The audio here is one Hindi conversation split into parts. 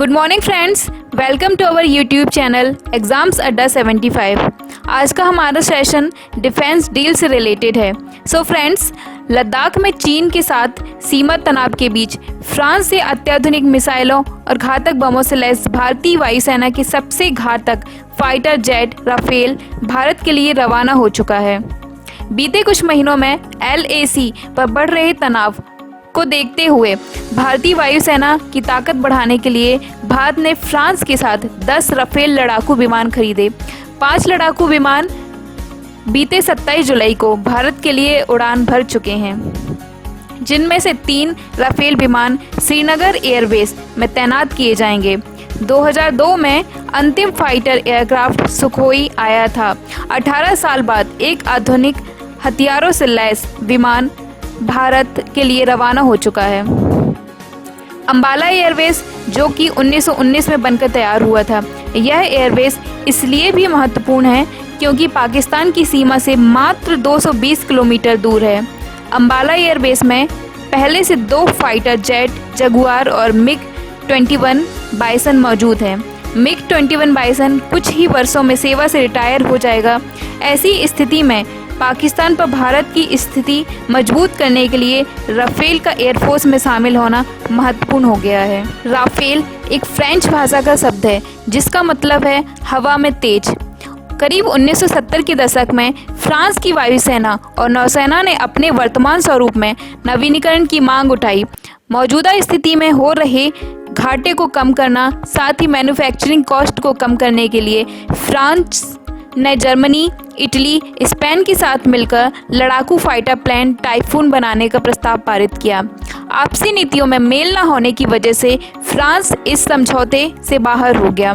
Good morning friends, welcome to our YouTube channel Exams Adda 75। आज का हमारा सेशन डिफेंस डील से रिलेटेड है। सो फ्रेंड्स, लद्दाख में चीन के साथ सीमा तनाव के बीच फ्रांस से अत्याधुनिक मिसाइलों और घातक बमों से लैस भारतीय वायुसेना की सबसे घातक फाइटर जेट राफेल भारत के लिए रवाना हो चुका है। बीते कुछ महीनों में LAC पर बढ़ रहे तनाव को देखते हुए भारतीय वायुसेना की ताकत बढ़ाने के लिए भारत ने फ्रांस के साथ 10 राफेल लड़ाकू विमान खरीदे। 5 लड़ाकू विमान बीते 27 जुलाई को भारत के लिए उड़ान भर चुके हैं, जिनमें से 3 राफेल विमान श्रीनगर एयरबेस में तैनात किए जाएंगे। 2002 में अंतिम फाइटर एयरक्राफ्ट सुखोई आया था। 18 साल बाद एक आधुनिक हथियारों से लैस विमान भारत के लिए रवाना हो चुका है। अंबाला एयरबेस, जो कि 1919 में बनकर तैयार हुआ था, यह एयरबेस इसलिए भी महत्वपूर्ण है क्योंकि पाकिस्तान की सीमा से मात्र 220 किलोमीटर दूर है। अंबाला एयरबेस में पहले से 2 फाइटर जेट जगुआर और MiG-21 बाइसन मौजूद है। MiG-21 बाइसन कुछ ही वर्षों में सेवा से रिटायर हो जाएगा। ऐसी स्थिति में पाकिस्तान पर भारत की स्थिति मजबूत करने के लिए राफेल का एयरफोर्स में शामिल होना महत्वपूर्ण हो गया है। राफेल एक फ्रेंच भाषा का शब्द है जिसका मतलब है हवा में तेज। करीब 1970 के दशक में फ्रांस की वायुसेना और नौसेना ने अपने वर्तमान स्वरूप में नवीनीकरण की मांग उठाई। मौजूदा स्थिति में हो रहे घाटे को कम करना, साथ ही मैन्युफैक्चरिंग कॉस्ट को कम करने के लिए फ्रांस ने जर्मनी, इटली, स्पेन के साथ मिलकर लड़ाकू फाइटर प्लेन टाइफून बनाने का प्रस्ताव पारित किया। आपसी नीतियों में मेल न होने की वजह से फ्रांस इस समझौते से बाहर हो गया।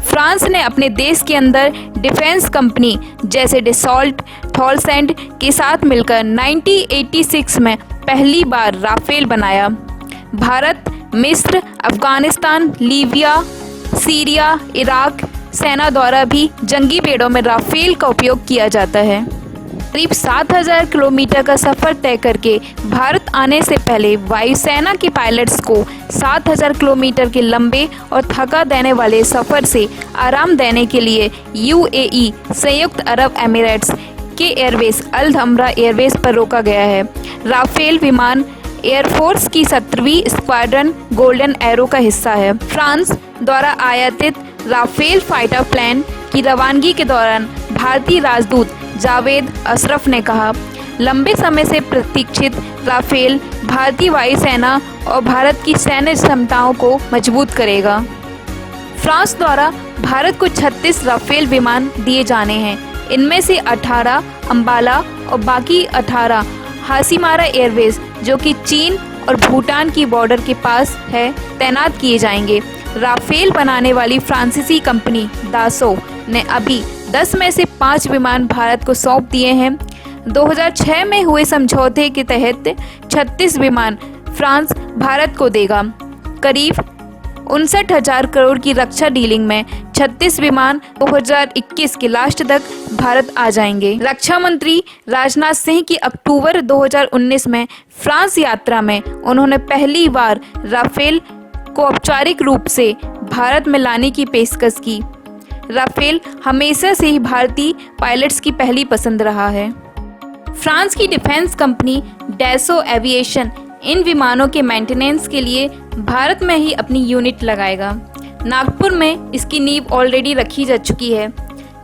फ्रांस ने अपने देश के अंदर डिफेंस कंपनी जैसे डसॉल्ट, थॉलसेंट के साथ मिलकर 1986 में पहली बार राफेल बनाया। भारत, मिस्र, अफगानिस्तान, लीबिया, सीरिया, इराक सेना द्वारा भी जंगी बेड़ों में राफेल का उपयोग किया जाता है। करीब 7000 किलोमीटर का सफ़र तय करके भारत आने से पहले वायुसेना के पायलट्स को 7000 किलोमीटर के लंबे और थका देने वाले सफ़र से आराम देने के लिए UAE, संयुक्त अरब एमिरेट्स के एयरबेस अल धमरा एयरबेस पर रोका गया है। राफेल विमान एयरफोर्स की 17वीं स्क्वाड्रन गोल्डन एरो का हिस्सा है। फ्रांस द्वारा आयातित राफेल फाइटर प्लेन की रवानगी के दौरान भारतीय राजदूत जावेद अशरफ ने कहा, लंबे समय से प्रतीक्षित राफेल भारतीय वायुसेना और भारत की सैन्य क्षमताओं को मजबूत करेगा। फ्रांस द्वारा भारत को 36 राफेल विमान दिए जाने हैं। इनमें से 18 अंबाला और बाकी 18 हासीमारा एयरबेस, जो कि चीन और भूटान की बॉर्डर के पास है, तैनात किए जाएंगे। राफेल बनाने वाली फ्रांसीसी कंपनी दासो ने अभी 10 में से 5 विमान भारत को सौंप दिए हैं। 2006 में हुए समझौते के तहत 36 विमान फ्रांस भारत को देगा। करीब 59,000 करोड़ की रक्षा डीलिंग में 36 विमान 2021 के लास्ट तक भारत आ जाएंगे। रक्षा मंत्री राजनाथ सिंह की अक्टूबर 2019 में फ्रांस यात्रा में उन्होंने पहली बार राफेल को औपचारिक रूप से भारत में लाने की पेशकश की। राफेल हमेशा से ही भारतीय पायलट्स की पहली पसंद रहा है। फ्रांस की डिफेंस कंपनी डैसो एविएशन इन विमानों के मेंटेनेंस के लिए भारत में ही अपनी यूनिट लगाएगा। नागपुर में इसकी नींव ऑलरेडी रखी जा चुकी है।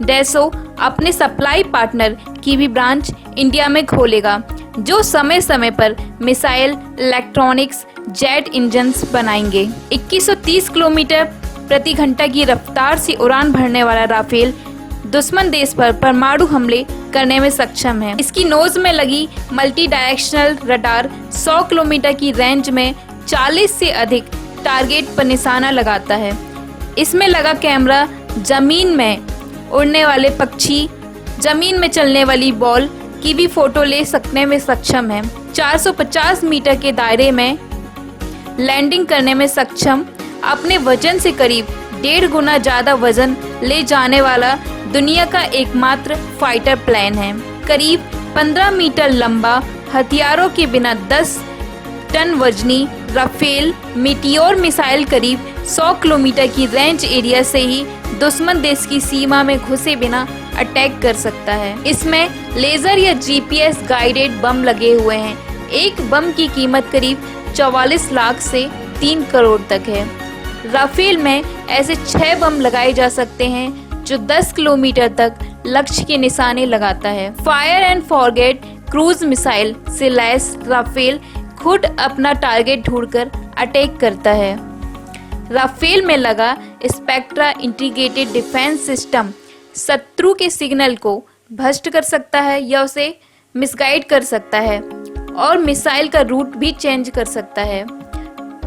डैसो अपने सप्लाई पार्टनर की भी ब्रांच इंडिया में खोलेगा, जो समय समय पर मिसाइल, इलेक्ट्रॉनिक्स, जेट इंजन्स बनाएंगे। 2130 किलोमीटर प्रति घंटा की रफ्तार से उड़ान भरने वाला राफेल दुश्मन देश पर परमाणु हमले करने में सक्षम है। इसकी नोज में लगी मल्टी डायरेक्शनल रडार 100 किलोमीटर की रेंज में 40 से अधिक टारगेट पर निशाना लगाता है। इसमें लगा कैमरा जमीन में उड़ने वाले पक्षी, जमीन में चलने वाली बॉल की भी फोटो ले सकने में सक्षम है। 450 मीटर के दायरे में लैंडिंग करने में सक्षम, अपने वजन से करीब 1.5 गुना ज़्यादा वजन ले जाने वाला दुनिया का एकमात्र फाइटर प्लेन है। करीब 15 मीटर लंबा, हथियारों के बिना 10 टन वजनी राफेल मीटियोर मिसाइल करीब 100 किलोमीटर की रेंज एरिया से ही दुश्मन देश की सीमा में घुसे बिना अटैक कर सकता है। इसमें लेजर या जीपीएस गाइडेड बम लगे हुए हैं। एक बम की कीमत करीब 44 लाख से 3 करोड़ तक है। राफेल में ऐसे 6 बम लगाए जा सकते हैं जो 10 किलोमीटर तक लक्ष्य के निशाने लगाता है। Fire and forget cruise missile से लैस राफेल खुद अपना टारगेट ढूंढकर अटैक करता है। राफेल में लगा स्पेक्ट्रा इंटीग्रेटेड डिफेंस सिस्टम शत्रु के सिग्नल को भ्रष्ट कर सकता है या उसे मिसगाइड कर सकता है और मिसाइल का रूट भी चेंज कर सकता है।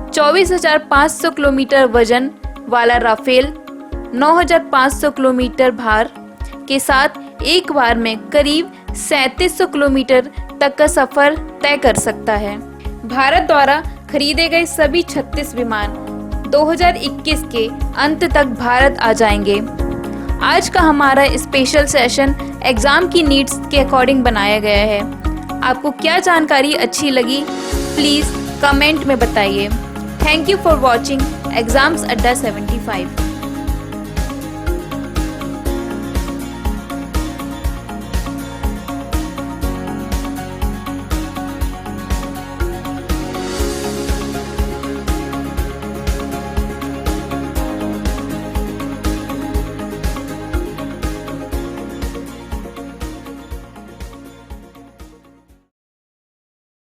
24,500 किलोमीटर वजन वाला राफेल 9,500 किलोमीटर भार के साथ एक बार में करीब 3700 किलोमीटर तक का सफर तय कर सकता है। भारत द्वारा खरीदे गए सभी 36 विमान 2021 के अंत तक भारत आ जाएंगे। आज का हमारा स्पेशल सेशन एग्जाम की नीड्स के अकॉर्डिंग बनाया गया है। आपको क्या जानकारी अच्छी लगी प्लीज़ कमेंट में बताइए। Thank you for watching exams Adda 75।